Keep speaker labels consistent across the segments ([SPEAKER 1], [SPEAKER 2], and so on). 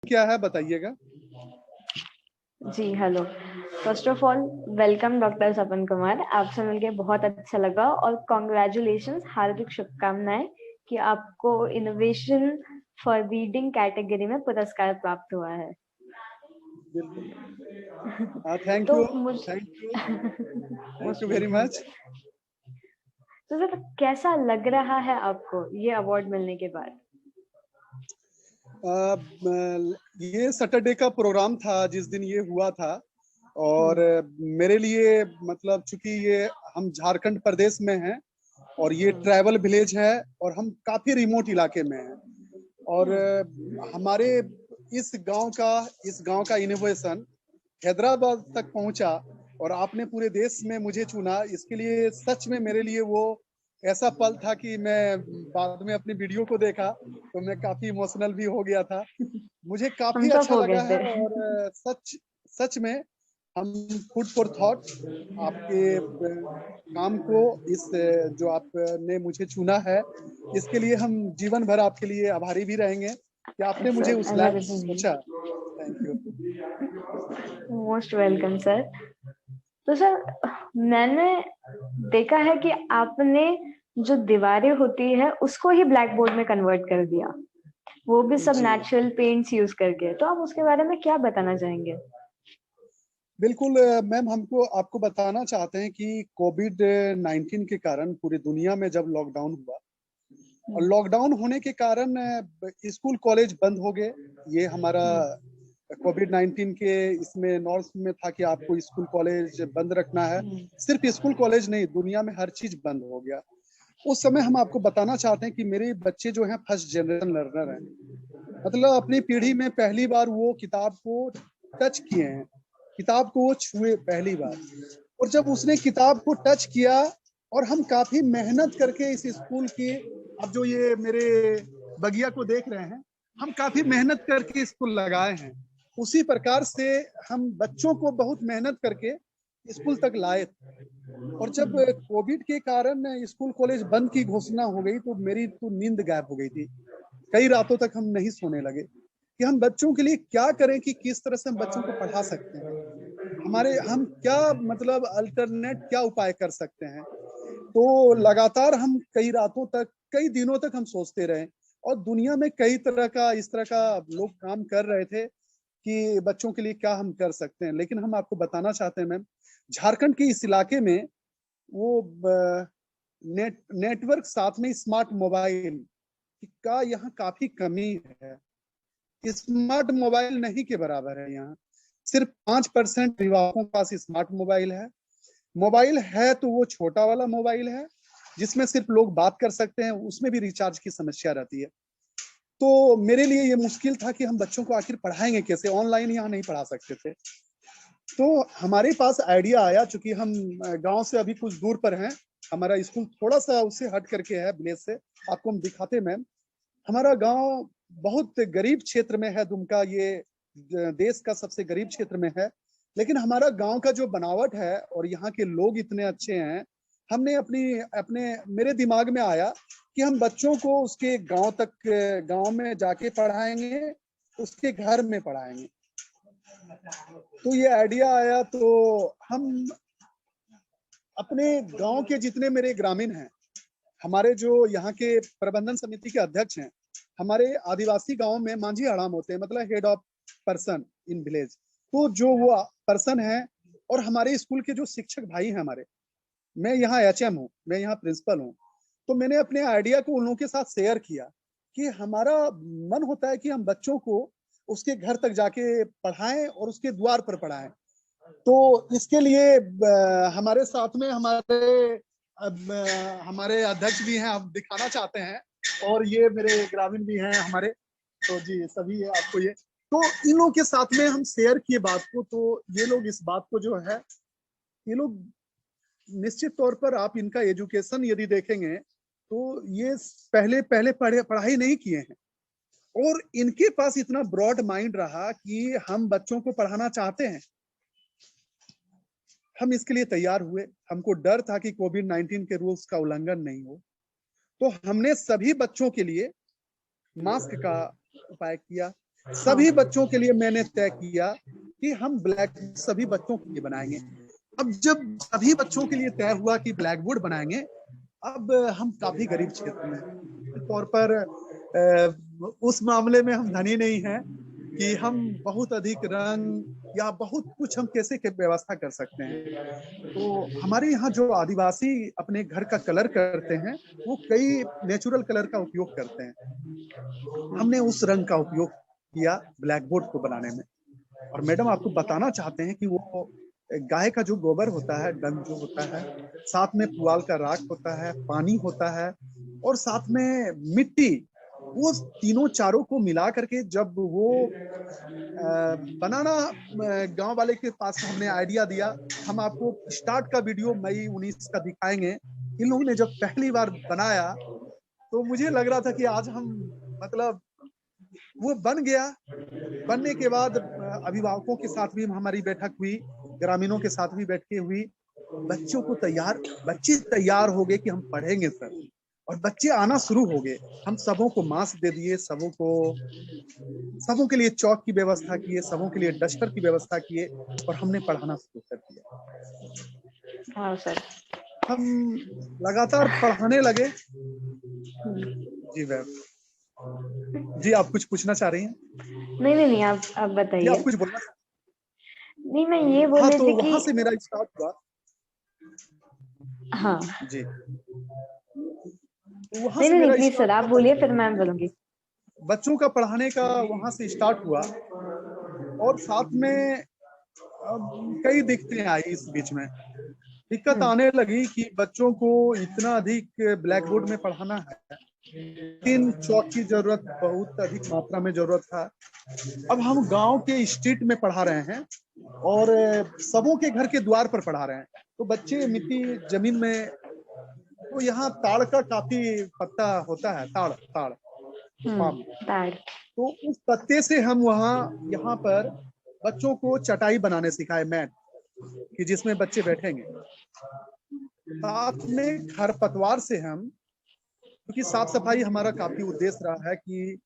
[SPEAKER 1] क्या है बताइएगा।
[SPEAKER 2] जी hello. First of all welcome doctor Sapan Kumar, आपसे मिलके बहुत अच्छा लगा और कॉन्ग्रेचुलेशंस, हार्दिक शुभकामनाएं कि आपको इनोवेशन फॉर रीडिंग कैटेगरी में पुरस्कार प्राप्त हुआ है।
[SPEAKER 1] बिल्कुल। थैंक
[SPEAKER 2] तो
[SPEAKER 1] यू
[SPEAKER 2] मुझे
[SPEAKER 1] थैंक यू वेरी मच।
[SPEAKER 2] तो सर कैसा लग रहा है आपको ये अवार्ड मिलने के बाद?
[SPEAKER 1] ये सैटरडे का प्रोग्राम था जिस दिन ये हुआ था, और मेरे लिए मतलब चूंकि ये हम झारखंड प्रदेश में हैं और ये ट्राइबल विलेज है और हम काफी रिमोट इलाके में हैं, और हमारे इस गांव का इनोवेशन हैदराबाद तक पहुंचा और आपने पूरे देश में मुझे चुना, इसके लिए सच में मेरे लिए वो ऐसा पल था कि मैं बाद में अपनी वीडियो को देखा तो मैं काफी इमोशनल भी हो गया था। मुझे
[SPEAKER 2] हम
[SPEAKER 1] काफी
[SPEAKER 2] सब
[SPEAKER 1] अच्छा
[SPEAKER 2] हो
[SPEAKER 1] लगा
[SPEAKER 2] गए
[SPEAKER 1] है,
[SPEAKER 2] थे।
[SPEAKER 1] और सच में हम फूड फॉर थॉट आपके काम को, इस जो आपने मुझे चुना है, इसके लिए हम जीवन भर आपके लिए आभारी भी रहेंगे कि आपने मुझे
[SPEAKER 2] सर
[SPEAKER 1] उस
[SPEAKER 2] ऐसा
[SPEAKER 1] लायक
[SPEAKER 2] कुछ नहीं,
[SPEAKER 1] सोचा। Thank you.
[SPEAKER 2] Most welcome sir. तो सर मैंने देखा है कि आपने जो दीवारें होती है उसको ही ब्लैक बोर्ड में कन्वर्ट कर दिया, वो भी सब
[SPEAKER 1] जी
[SPEAKER 2] नेचुरल पेंट्स यूज करके। तो आप उसके बारे में क्या बताना चाहेंगे?
[SPEAKER 1] बिल्कुल मैम, हमको आपको बताना चाहते हैं कि कोविड 19 के कारण पूरी दुनिया में जब लॉकडाउन हुआ, और लॉकडाउन होने के कारण स्कूल कॉलेज बंद हो गए। ये हमारा कोविड 19 के इसमें नॉर्थ में था कि आपको स्कूल कॉलेज बंद रखना है। सिर्फ स्कूल कॉलेज नहीं, दुनिया में हर चीज बंद हो गया। उस समय हम आपको बताना चाहते हैं कि मेरे बच्चे जो हैं फर्स्ट जनरेशन लर्नर हैं, मतलब अपनी पीढ़ी में पहली बार वो किताब को टच किए हैं, किताब को वो छुए पहली बार। और जब उसने किताब को टच किया, और हम काफी मेहनत करके इस स्कूल की, अब जो ये मेरे बगिया को देख रहे हैं, हम काफी मेहनत करके इसको लगाए हैं। उसी प्रकार से हम बच्चों को बहुत मेहनत करके स्कूल तक लाए। और जब कोविड के कारण स्कूल कॉलेज बंद की घोषणा हो गई तो मेरी तो नींद गायब हो गई थी। कई रातों तक हम नहीं सोने लगे कि हम बच्चों के लिए क्या करें, कि किस तरह से हम बच्चों को पढ़ा सकते हैं, हम क्या मतलब अल्टरनेट क्या उपाय कर सकते हैं। तो लगातार हम कई रातों तक, कई दिनों तक हम सोचते रहे, और दुनिया में कई तरह का इस तरह का लोग काम कर रहे थे कि बच्चों के लिए क्या हम कर सकते हैं। लेकिन हम आपको बताना चाहते हैं मैम, झारखंड के इस इलाके में वो नेटवर्क, साथ में स्मार्ट मोबाइल का यहाँ काफी कमी है। स्मार्ट मोबाइल नहीं के बराबर है यहाँ। सिर्फ 5% युवाओं के पास स्मार्ट मोबाइल है। मोबाइल है तो वो छोटा वाला मोबाइल है जिसमें सिर्फ लोग बात कर सकते हैं, उसमें भी रिचार्ज की समस्या रहती है। तो मेरे लिए ये मुश्किल था कि हम बच्चों को आखिर पढ़ाएंगे कैसे, ऑनलाइन यहाँ नहीं पढ़ा सकते थे। तो हमारे पास आइडिया आया, चूंकि हम गांव से अभी कुछ दूर पर हैं, हमारा स्कूल थोड़ा सा उससे हट करके है विलेज से, आपको हम दिखाते मैम। हमारा गांव बहुत गरीब क्षेत्र में है, दुमका ये देश का सबसे गरीब क्षेत्र में है। लेकिन हमारा गांव का जो बनावट है और यहाँ के लोग इतने अच्छे हैं, हमने अपनी अपने मेरे दिमाग में आया कि हम बच्चों को उसके गांव तक, गांव में जाके पढ़ाएंगे, उसके घर में पढ़ाएंगे। तो ये आइडिया आया, तो हम अपने गांव के जितने मेरे ग्रामीण हैं, हमारे जो यहाँ के प्रबंधन समिति के अध्यक्ष हैं, हमारे आदिवासी गांव में मांझी हड़ाम होते हैं, मतलब head of person in village. तो जो वो पर्सन है, और हमारे स्कूल के जो शिक्षक भाई हैं हमारे, मैं यहाँ एचएम हूँ, मैं यहाँ प्रिंसिपल हूँ। तो मैंने अपने आइडिया को उन लोगों के साथ शेयर किया कि हमारा मन होता है कि हम बच्चों को उसके घर तक जाके पढ़ाएं और उसके द्वार पर पढ़ाएं। तो इसके लिए हमारे साथ में हमारे अध्यक्ष भी हैं, आप दिखाना चाहते हैं, और ये मेरे ग्रामीण भी हैं हमारे। तो जी सभी है आपको ये। तो इन लोगों के साथ में हम शेयर किए बात को, तो ये लोग इस बात को जो है, ये लोग निश्चित तौर पर, आप इनका एजुकेशन यदि देखेंगे तो ये पहले पहले पढ़ाई नहीं किए हैं, और इनके पास इतना ब्रॉड माइंड रहा कि हम बच्चों को पढ़ाना चाहते हैं। हम इसके लिए तैयार हुए। हमको डर था कि कोविड 19 के रूल्स का उल्लंघन नहीं हो, तो हमने सभी बच्चों के लिए मास्क का उपाय किया। सभी बच्चों के लिए मैंने तय किया कि हम ब्लैक सभी बच्चों के लिए बनाएंगे। अब जब सभी बच्चों के लिए तय हुआ कि ब्लैक बोर्ड बनाएंगे, अब हम काफी गरीब क्षेत्र में तौर पर उस मामले में हम धनी नहीं हैं कि हम बहुत अधिक रंग या बहुत कुछ हम कैसे के व्यवस्था कर सकते हैं। तो हमारे यहाँ जो आदिवासी अपने घर का कलर करते हैं, वो कई नेचुरल कलर का उपयोग करते हैं। हमने उस रंग का उपयोग किया ब्लैक बोर्ड को बनाने में। और मैडम आपको बताना चाहते हैं कि वो गाय का जो गोबर होता है, डंग जो होता है, साथ में पुआल का राख होता है, पानी होता है और साथ में मिट्टी, वो तीनों चारों को मिला करके जब वो बनाना गांव वाले के पास हमने आइडिया दिया। हम आपको स्टार्ट का वीडियो मई 19 का दिखाएंगे। इन लोगों ने जब पहली बार बनाया तो मुझे लग रहा था कि आज हम मतलब वो बन गया। बनने के बाद अभिभावकों के साथ भी हमारी बैठक हुई, ग्रामीणों के साथ भी बैठकें हुई। बच्चे तैयार हो गए कि हम पढ़ेंगे सर, और बच्चे आना शुरू हो गए। हम सबों को मास्क दे दिए, सबों के लिए चौक की व्यवस्था किए, सबों के लिए डस्टर की व्यवस्था किए और हमने पढ़ाना शुरू कर दिया।
[SPEAKER 2] हाँ सर।
[SPEAKER 1] हम लगातार पढ़ाने लगे। जी मैम, जी आप कुछ पूछना चाह रही हैं?
[SPEAKER 2] नहीं, आप बताइए।
[SPEAKER 1] आप कुछ बोलना?
[SPEAKER 2] नहीं, मैं ये बोल
[SPEAKER 1] हाँ,
[SPEAKER 2] रही
[SPEAKER 1] तो
[SPEAKER 2] थी
[SPEAKER 1] वहां
[SPEAKER 2] कि
[SPEAKER 1] से मेरा स्टार्ट हुआ।
[SPEAKER 2] हाँ
[SPEAKER 1] जी, वहां
[SPEAKER 2] नहीं
[SPEAKER 1] से
[SPEAKER 2] नहीं नहीं
[SPEAKER 1] मेरा
[SPEAKER 2] प्लीज सर,
[SPEAKER 1] स्टार्ट
[SPEAKER 2] आप
[SPEAKER 1] हुआ
[SPEAKER 2] बोलिए
[SPEAKER 1] था।
[SPEAKER 2] फिर मैं बोलूंगी।
[SPEAKER 1] बच्चों का पढ़ाने का वहां से स्टार्ट हुआ और साथ में कई दिक्कतें आई इस बीच में। दिक्कत आने लगी कि बच्चों को इतना अधिक ब्लैक बोर्ड में पढ़ाना है, 3 चौक की जरूरत बहुत अधिक मात्रा में जरूरत था। अब हम गांव के स्ट्रीट में पढ़ा रहे हैं और सबों के घर के द्वार पर पढ़ा रहे हैं, तो बच्चे मिट्टी जमीन में, तो यहाँ ताड़ का काफी पत्ता होता है, ताड़ ताड़ पाम,
[SPEAKER 2] ताड़।
[SPEAKER 1] तो उस पत्ते से हम यहाँ पर बच्चों को चटाई बनाने सिखाए, मैट, कि जिसमें बच्चे बैठेंगे। साथ में खरपतवार से हम, क्योंकि साफ सफाई हमारा काफी उद्देश्य रहा है कि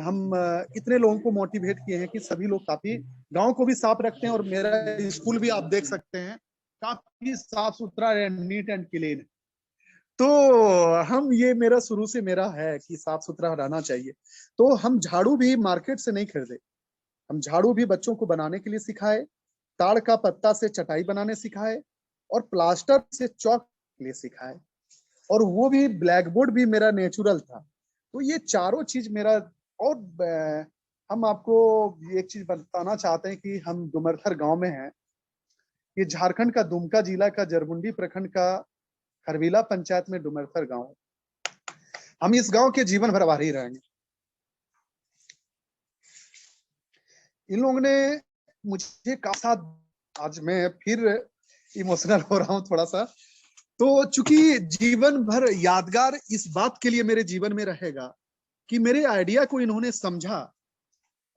[SPEAKER 1] हम इतने लोगों को मोटिवेट किए हैं कि सभी लोग काफी गांव को भी साफ रखते हैं। और मेरा स्कूल भी आप देख सकते हैं, काफी साफ सुथरा, नीट एंड क्लीन। तो हम, ये मेरा शुरू से मेरा है कि साफ सुथरा रहना चाहिए। तो हम झाड़ू भी मार्केट से नहीं खरीदे, हम झाड़ू भी बच्चों को बनाने के लिए सिखाए, ताड़ का पत्ता से चटाई बनाने सिखाए और प्लास्टर से चौक के लिए सिखाए। और वो भी ब्लैक बोर्ड भी मेरा नेचुरल था। तो ये चारों चीज मेरा। और हम आपको एक चीज बताना चाहते हैं कि हम डुमरथर गांव में हैं। ये झारखंड का दुमका जिला का जरमुंडी प्रखंड का खरवीला पंचायत में डुमरथर गांव है। हम इस गांव के जीवन भर बाहर ही रहेंगे। इन लोगों ने मुझे कहा, आज मैं फिर इमोशनल हो रहा हूं थोड़ा सा। तो चूंकि जीवन भर यादगार इस बात के लिए मेरे जीवन में रहेगा कि मेरे आइडिया को इन्होंने समझा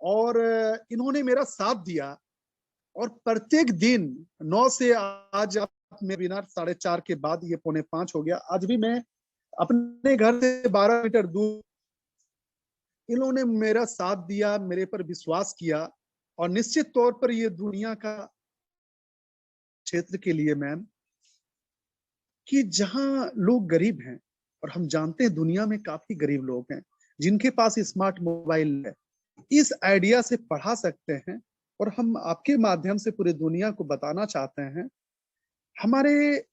[SPEAKER 1] और इन्होंने मेरा साथ दिया। और प्रत्येक दिन 9 से आज मेरे वेबिनार 4:30 के बाद ये 4:45 हो गया, आज भी मैं अपने घर से 12 मीटर दूर, इन्होंने मेरा साथ दिया, मेरे पर विश्वास किया। और निश्चित तौर पर ये दुनिया का क्षेत्र के लिए मैम, कि जहां लोग गरीब हैं, और हम जानते हैं दुनिया में काफी गरीब लोग हैं जिनके पास स्मार्ट मोबाइल है, इस आइडिया से पढ़ा सकते हैं। और हम आपके माध्यम से पूरी दुनिया को बताना चाहते हैं, हमारे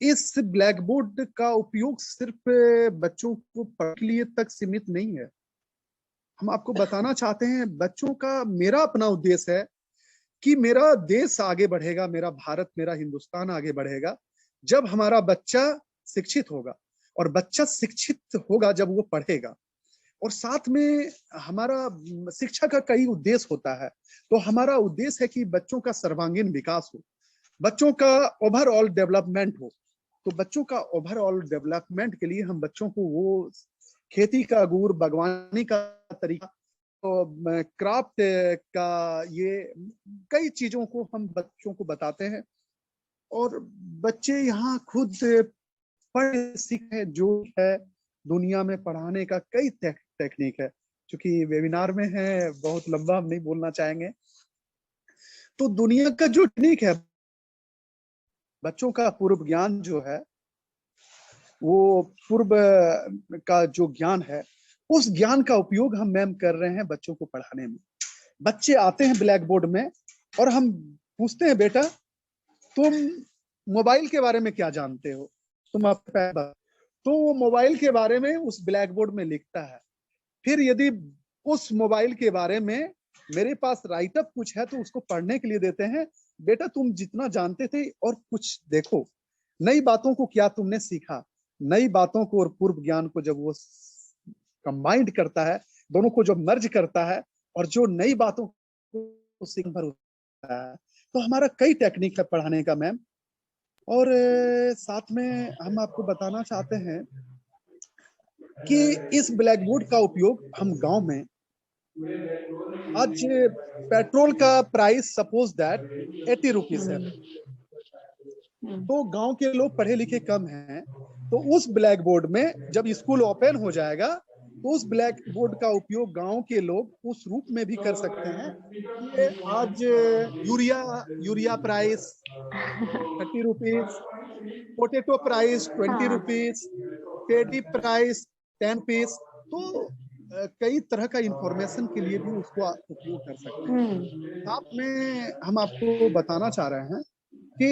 [SPEAKER 1] इस ब्लैक बोर्ड का उपयोग सिर्फ बच्चों को पढ़ने लिए तक सीमित नहीं है। हम आपको बताना चाहते हैं, बच्चों का, मेरा अपना उद्देश्य है कि मेरा देश आगे बढ़ेगा, मेरा भारत, मेरा हिंदुस्तान आगे बढ़ेगा जब हमारा बच्चा शिक्षित होगा। और बच्चा शिक्षित होगा जब वो पढ़ेगा। और साथ में हमारा शिक्षा का कई उद्देश्य होता है। तो हमारा उद्देश्य है कि बच्चों का सर्वांगीण विकास हो, बच्चों का ओवरऑल डेवलपमेंट हो। तो बच्चों का ओवरऑल डेवलपमेंट के लिए हम बच्चों को वो खेती का गुर, बागवानी का तरीका, तो क्राफ्ट का, ये कई चीजों को हम बच्चों को बताते हैं। और बच्चे यहाँ खुद पढ़ सीखे, जो है दुनिया में पढ़ाने का कई टेक्निक है। चूंकि वेबिनार में है, बहुत लंबा हम नहीं बोलना चाहेंगे। तो दुनिया का जो टेक्निक है, बच्चों का पूर्व ज्ञान जो है, वो पूर्व का जो ज्ञान है, उस ज्ञान का उपयोग हम मैम कर रहे हैं बच्चों को पढ़ाने में। बच्चे आते हैं ब्लैक बोर्ड में और हम पूछते हैं, बेटा तुम मोबाइल के बारे में क्या जानते हो, तुम आप तो वो मोबाइल के बारे में उस ब्लैक बोर्ड में लिखता है। फिर यदि उस मोबाइल के बारे में मेरे पास राइटअप कुछ है तो उसको पढ़ने के लिए देते हैं, बेटा तुम जितना जानते थे और कुछ देखो, नई बातों को क्या तुमने सीखा। नई बातों को और पूर्व ज्ञान को जब वो कंबाइंड करता है, दोनों को जब मर्ज करता है और जो नई बातों को सीख भर होता है, तो हमारा कई टेक्निक है पढ़ाने का मैम। और साथ में हम आपको बताना चाहते हैं कि इस ब्लैक बोर्ड का उपयोग हम गांव में, आज पेट्रोल का प्राइस सपोज दैट 80 रुपीज है, तो गांव के लोग पढ़े लिखे कम हैं, तो उस ब्लैक बोर्ड में जब स्कूल ओपन हो जाएगा तो उस ब्लैक बोर्ड का उपयोग गांव के लोग उस रूप में भी कर सकते हैं। ये आज urea price 30 rupees, potato price 20
[SPEAKER 2] हाँ।
[SPEAKER 1] रुपीज, पेडी प्राइस 10 रुपीज। तो कई तरह का इंफॉर्मेशन के लिए भी उसको आप उपयोग कर सकते हैं। साथ में हम आपको बताना चाह रहे हैं कि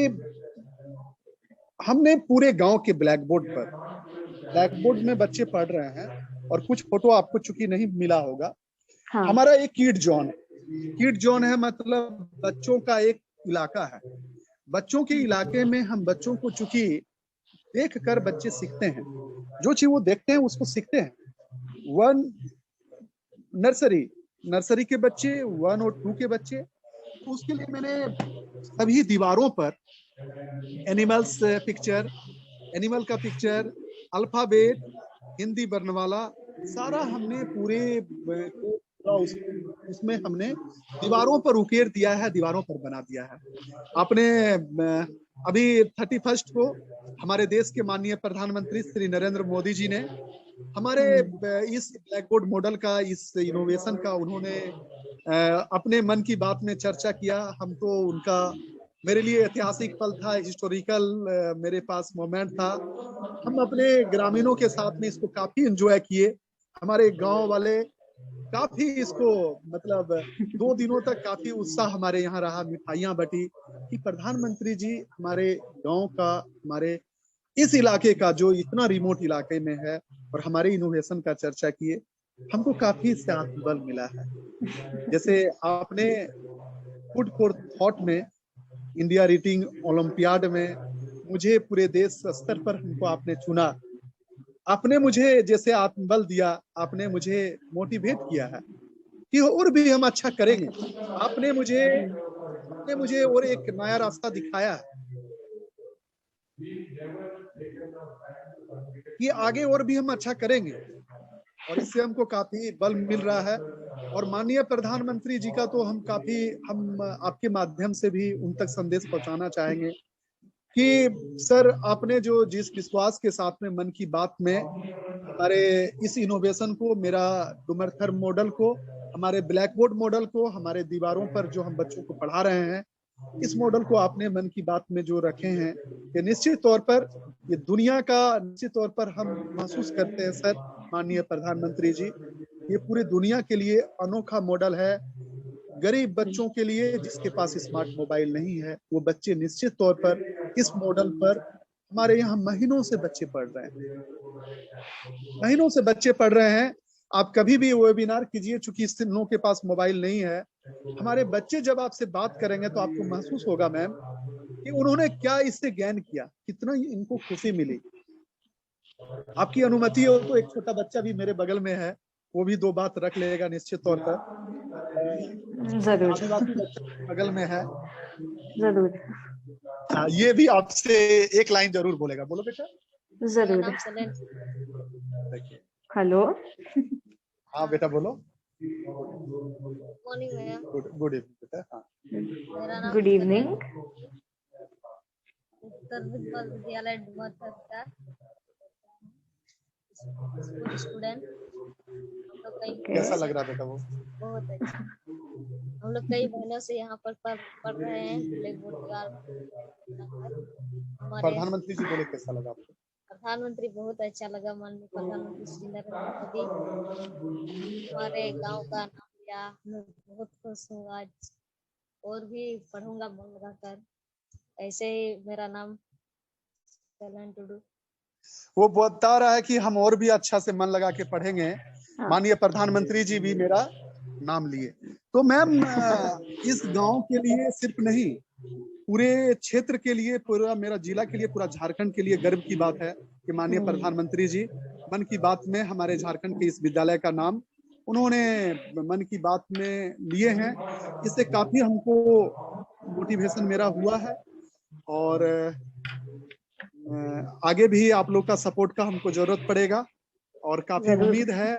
[SPEAKER 1] हमने पूरे गांव के ब्लैक बोर्ड में बच्चे पढ़ रहे हैं, और कुछ फोटो आपको चूंकि नहीं मिला होगा।
[SPEAKER 2] हाँ।
[SPEAKER 1] हमारा एक किड जोन है, मतलब बच्चों का एक इलाका है। बच्चों के इलाके में हम बच्चों को चूंकि देख कर बच्चे सीखते हैं, जो चीज वो देखते हैं उसको सीखते हैं। वन नर्सरी के बच्चे, 1 और 2 के बच्चे, तो उसके लिए मैंने सभी दीवारों पर एनिमल्स पिक्चर, एनिमल का पिक्चर, अल्फाबेट, हिंदी वर्णमाला, सारा हमने पूरे उसमें हमने दीवारों पर उकेर दिया है, दीवारों पर बना दिया है। आपने अभी 31 को हमारे देश के माननीय प्रधानमंत्री श्री नरेंद्र मोदी जी ने हमारे इस ब्लैक बोर्ड मॉडल का, इस इनोवेशन का उन्होंने अपने मन की बात में चर्चा किया। हम तो उनका, मेरे लिए ऐतिहासिक पल था, हिस्टोरिकल मेरे पास मोमेंट था। हम अपने ग्रामीणों के साथ में इसको काफी एंजॉय किए। हमारे गांव वाले काफी इसको, मतलब 2 दिनों तक काफी उत्साह हमारे यहाँ रहा, मिठाइयां बटी कि प्रधानमंत्री जी हमारे गांव का, हमारे इस इलाके का जो इतना रिमोट इलाके में है, और हमारे इनोवेशन का चर्चा किए। हमको काफी इससे आत्मबल मिला है। जैसे आपने फूड फॉर थॉट में, इंडिया रीडिंग ओलंपियाड में मुझे पूरे देश स्तर पर हमको आपने चुना। आपने मुझे जैसे आत्मबल दिया, आपने मुझे मोटिवेट किया है कि और भी हम अच्छा करेंगे। आपने मुझे और एक नया रास्ता दिखाया है कि आगे और भी हम अच्छा करेंगे, और इससे हमको काफी बल मिल रहा है। और माननीय प्रधानमंत्री जी का तो हम आपके माध्यम से भी उन तक संदेश पहुंचाना चाहेंगे कि सर, आपने जो जिस विश्वास के साथ में मन की बात में हमारे इस इनोवेशन को, मेरा डुमरथर मॉडल को, हमारे ब्लैक बोर्ड मॉडल को, हमारे दीवारों पर जो हम बच्चों को पढ़ा रहे हैं, इस मॉडल को आपने मन की बात में जो रखे हैं, ये निश्चित तौर पर, ये दुनिया का निश्चित तौर पर हम महसूस करते हैं सर, माननीय प्रधानमंत्री जी, ये पूरी दुनिया के लिए अनोखा मॉडल है। गरीब बच्चों के लिए जिसके पास स्मार्ट मोबाइल नहीं है, वो बच्चे निश्चित तौर पर इस मॉडल पर, हमारे यहाँ महीनों से बच्चे पढ़ रहे हैं, महीनों से बच्चे पढ़ रहे हैं। आप कभी भी वेबिनार कीजिए, चूंकि इस लोगों के पास मोबाइल नहीं है, हमारे बच्चे जब आपसे बात करेंगे तो आपको महसूस होगा मैम कि उन्होंने क्या इससे गेन किया, कितना इनको खुशी मिली। आपकी अनुमति हो तो एक छोटा बच्चा भी मेरे बगल में है, वो भी 2 बात रख लेगा निश्चित तौर पर।
[SPEAKER 2] जरूर।
[SPEAKER 1] आदिवासी बच्चा बगल में है,
[SPEAKER 2] जरूर।
[SPEAKER 1] ये भी आपसे एक लाइन जरूर बोलेगा। बोलो बेटा।
[SPEAKER 2] जरूर। हेलो।
[SPEAKER 1] हाँ बेटा बोलो।
[SPEAKER 3] Morning ma'am.
[SPEAKER 1] गुड इवनिंग बेटा। हाँ,
[SPEAKER 3] मेरा नाम
[SPEAKER 2] गुड इवनिंग।
[SPEAKER 3] उत्तर विद्यालय डुमरथर का स्कूल स्टूडेंट। हम लोग कई
[SPEAKER 1] कैसा लग रहा बेटा वो?
[SPEAKER 3] बहुत अच्छा। हम लोग कई महीनों से यहाँ पर पढ़ रहे हैं ब्लैक बोर्ड तैयार बनाकर। हमारे
[SPEAKER 1] प्रधानमंत्री जी बोले कैसा लगा आपको?
[SPEAKER 3] प्रधानमंत्री बहुत अच्छा लगा। माननीय प्रधानमंत्री श्री नरेंद्र मोदी हमारे गांव का नाम लिया। मैं बहुत खुश हूँ आज, और भी पढ़ूंगा मन लगाकर। ऐसे ही मेरा नाम चलन टुडू।
[SPEAKER 1] वो बता रहा है कि हम और भी अच्छा से मन लगा के पढ़ेंगे।
[SPEAKER 2] हाँ।
[SPEAKER 1] माननीय प्रधानमंत्री जी भी मेरा नाम लिए। तो मैम इस गांव के लिए सिर्फ नहीं, पूरे क्षेत्र के लिए, पूरा मेरा जिला के लिए, पूरा झारखंड के लिए गर्व की बात है कि माननीय प्रधानमंत्री जी मन की बात में हमारे झारखंड के इस विद्यालय का नाम उन्होंने मन की बात में लिए हैं। इससे काफी हमको मोटिवेशन मेरा हुआ है, और आगे भी आप लोग का सपोर्ट का हमको जरूरत पड़ेगा, और काफी उम्मीद है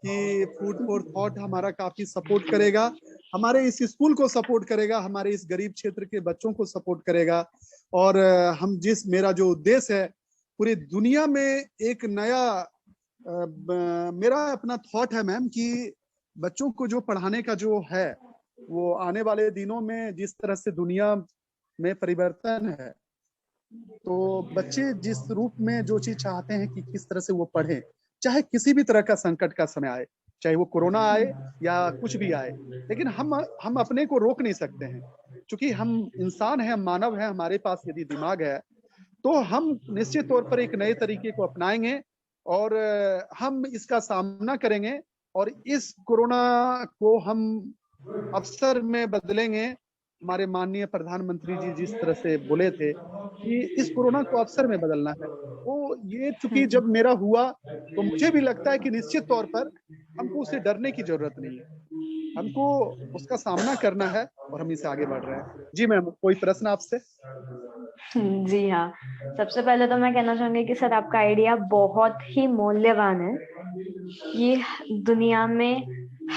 [SPEAKER 1] कि फूड फॉर थॉट हमारा काफी सपोर्ट करेगा, हमारे इस स्कूल को सपोर्ट करेगा, हमारे इस गरीब क्षेत्र के बच्चों को सपोर्ट करेगा। और हम मेरा जो उद्देश्य है, पूरी दुनिया में एक नया मेरा अपना थॉट है मैम कि बच्चों को जो पढ़ाने का जो है, वो आने वाले दिनों में जिस तरह से दुनिया में परिवर्तन है, तो बच्चे जिस रूप में जो चीज चाहते हैं कि किस तरह से वो पढ़ें, चाहे किसी भी तरह का संकट का समय आए, चाहे वो कोरोना आए या कुछ भी आए, लेकिन हम अपने को रोक नहीं सकते हैं, क्योंकि हम इंसान हैं, हम मानव हैं। हमारे पास यदि दिमाग है तो हम निश्चित तौर पर एक नए तरीके को अपनाएंगे, और हम इसका सामना करेंगे, और इस कोरोना को हम अवसर में बदलेंगे। हमारे माननीय प्रधानमंत्री जी जिस तरह से बोले थे कि इस कोरोना को अवसर में बदलना है, वो ये चूंकि जब मेरा हुआ तो मुझे भी लगता है कि निश्चित तौर पर हमको उससे डरने की जरूरत नहीं है, हमको उसका सामना करना है, और हम इससे आगे बढ़ रहे हैं। जी मैम, कोई प्रश्न आपसे?
[SPEAKER 2] जी हाँ, सबसे पहले तो मैं कहना चाहूंगी कि सर आपका आइडिया बहुत ही मूल्यवान है। ये दुनिया में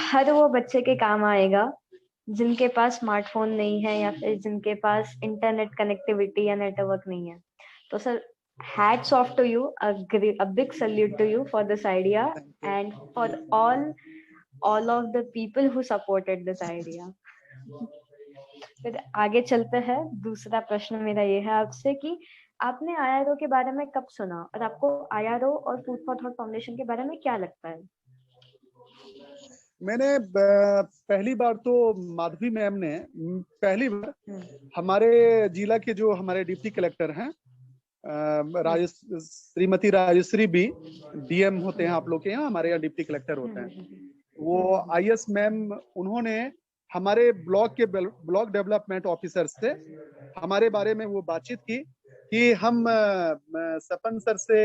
[SPEAKER 2] हर वो बच्चे के काम आएगा जिनके पास स्मार्टफोन नहीं है, या फिर जिनके पास इंटरनेट कनेक्टिविटी या नेटवर्क नहीं है। तो sir, hats off to you, a big salute to you for this idea and for all of the people who supported this idea. फिर आगे चलते हैं। दूसरा प्रश्न मेरा ये है आपसे कि आपने IRO के बारे में कब सुना, और आपको IRO और फूड फॉर थॉट फाउंडेशन के बारे में क्या लगता है?
[SPEAKER 1] मैंने पहली बार तो माधवी मैम ने पहली बार हमारे जिला के जो हमारे डिप्टी कलेक्टर हैं, श्रीमती राजश्री बी DM होते हैं आप लोग के यहाँ, हमारे यहाँ डिप्टी कलेक्टर होते हैं, वो IS मैम, उन्होंने हमारे ब्लॉक डेवलपमेंट ऑफिसर से हमारे बारे में वो बातचीत की कि हम सपन सर से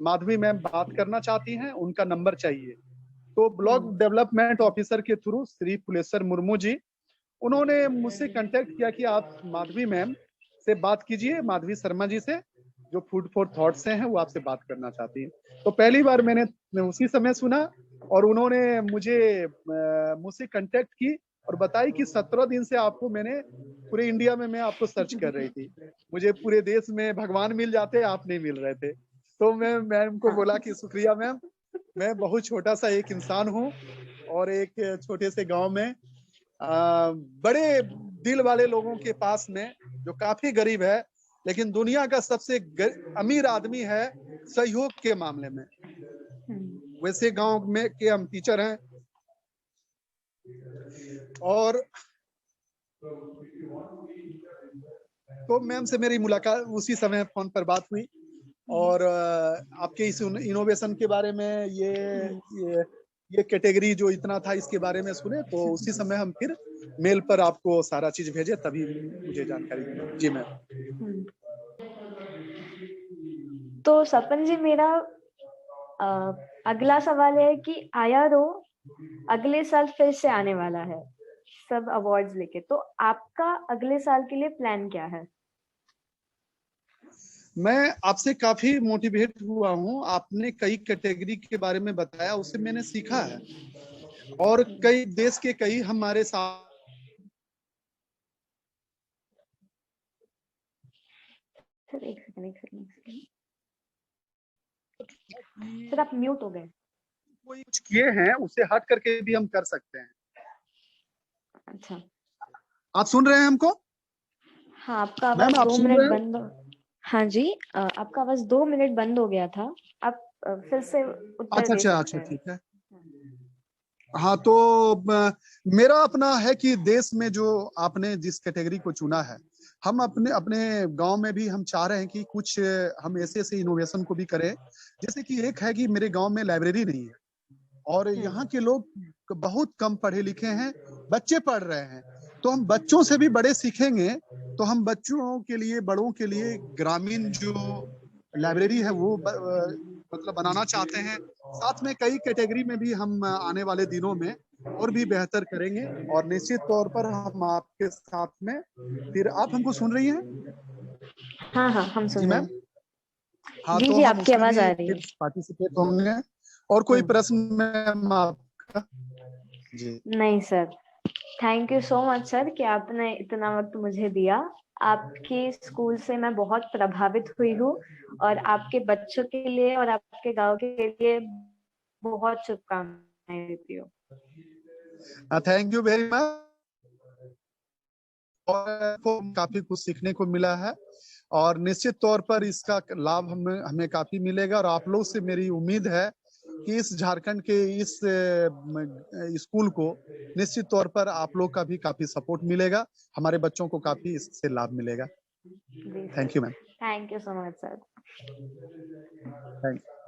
[SPEAKER 1] माधवी मैम बात करना चाहती हैं, उनका नंबर चाहिए। तो ब्लॉक डेवलपमेंट ऑफिसर के थ्रू श्री फुलेश्वर मुर्मू जी, उन्होंने मुझसे कांटेक्ट किया कि आप माधवी मैम से बात कीजिए, माधवी शर्मा जी से, जो फूड फॉर थॉट से हैं, वो आपसे बात करना चाहती हैं। तो पहली बार मैंने उसी समय सुना, और उन्होंने मुझसे कांटेक्ट की और बताई कि 17 दिन से आपको मैंने पूरे इंडिया में मैं आपको सर्च कर रही थी, मुझे पूरे देश में भगवान मिल जाते, आप नहीं मिल रहे थे। तो मैं मैम को बोला कि शुक्रिया मैम, मैं बहुत छोटा सा एक इंसान हूँ, और एक छोटे से गांव में बड़े दिल वाले लोगों के पास में, जो काफी गरीब है, लेकिन दुनिया का सबसे अमीर आदमी है सहयोग के मामले में, वैसे गांव में के हम टीचर हैं। और तो मैम से मेरी मुलाकात उसी समय फोन पर बात हुई, और आपके इस इनोवेशन के बारे में, ये कैटेगरी जो इतना था, इसके बारे में सुने, तो उसी समय हम फिर मेल पर आपको सारा चीज भेजे, तभी मुझे जानकारी मिली। जी मैम।
[SPEAKER 2] तो सपन जी, मेरा अगला सवाल है कि IRO अगले साल फिर से आने वाला है सब अवार्ड्स लेके, तो आपका अगले साल के लिए प्लान क्या है?
[SPEAKER 1] मैं आपसे काफी मोटिवेट हुआ हूँ, आपने कई कैटेगरी के बारे में बताया, उससे मैंने सीखा है, और कई देश के कई हमारे साथ
[SPEAKER 2] सर एक सेकंड। सर आप म्यूट हो गए।
[SPEAKER 1] कोई कुछ किए हैं उसे हट करके भी हम कर सकते हैं।
[SPEAKER 2] अच्छा
[SPEAKER 1] आप सुन रहे हैं हमको?
[SPEAKER 2] हाँ, आपका आवाज
[SPEAKER 1] मैम आप
[SPEAKER 2] 2
[SPEAKER 1] सुन
[SPEAKER 2] मिनट
[SPEAKER 1] रहे हैं?
[SPEAKER 2] बंद हाँ जी, आपका आवाज 2 मिनट बंद हो गया था। आप फिर से उत्तर दे
[SPEAKER 1] अच्छा
[SPEAKER 2] सकते हैं।
[SPEAKER 1] ठीक है। हाँ तो मेरा अपना है कि देश में जो आपने जिस कैटेगरी को चुना है, हम अपने अपने गांव में भी हम चाह रहे हैं कि कुछ हम ऐसे ऐसे इनोवेशन को भी करें। जैसे कि एक है कि मेरे गांव में लाइब्रेरी नहीं है और यहाँ के लोग बहुत कम पढ़े लिखे हैं, बच्चे पढ़ रहे हैं। तो हम बच्चों से भी बड़े सीखेंगे, तो हम बच्चों के लिए, बड़ों के लिए ग्रामीण जो लाइब्रेरी है वो मतलब बनाना चाहते हैं। साथ में कई कैटेगरी में भी हम आने वाले दिनों में और भी बेहतर करेंगे और निश्चित तौर पर हम आपके साथ में। फिर आप हमको सुन रही हैं?
[SPEAKER 2] हाँ हाँ, हम
[SPEAKER 1] जी
[SPEAKER 2] सुन रहे
[SPEAKER 1] मैम।
[SPEAKER 2] हैं।
[SPEAKER 1] हाँ
[SPEAKER 2] जी
[SPEAKER 1] तो
[SPEAKER 2] जी,
[SPEAKER 1] हम
[SPEAKER 2] आपकी
[SPEAKER 1] उसमें
[SPEAKER 2] आवाज
[SPEAKER 1] भी
[SPEAKER 2] आ रही है।
[SPEAKER 1] फिर पार्टिसिपेट होंगे। और कोई प्रश्न मैम आपका? जी
[SPEAKER 2] नहीं sir, thank you so much sir कि आपने इतना वक्त मुझे दिया। आपके स्कूल से मैं बहुत प्रभावित हुई हूँ और आपके बच्चों के लिए और आपके गांव के लिए बहुत शुभकामनाएं देती हूँ।
[SPEAKER 1] Thank you very much. और काफी कुछ सीखने को मिला है और निश्चित तौर पर इसका लाभ हमें हमें काफी मिलेगा। और आप लोग से मेरी उम्मीद है कि इस झारखंड के इस स्कूल को निश्चित तौर पर आप लोग का भी काफी सपोर्ट मिलेगा, हमारे बच्चों को काफी इससे लाभ मिलेगा।
[SPEAKER 2] जी
[SPEAKER 1] thank you ma'am.
[SPEAKER 2] Thank you so much sir.
[SPEAKER 1] Thank you.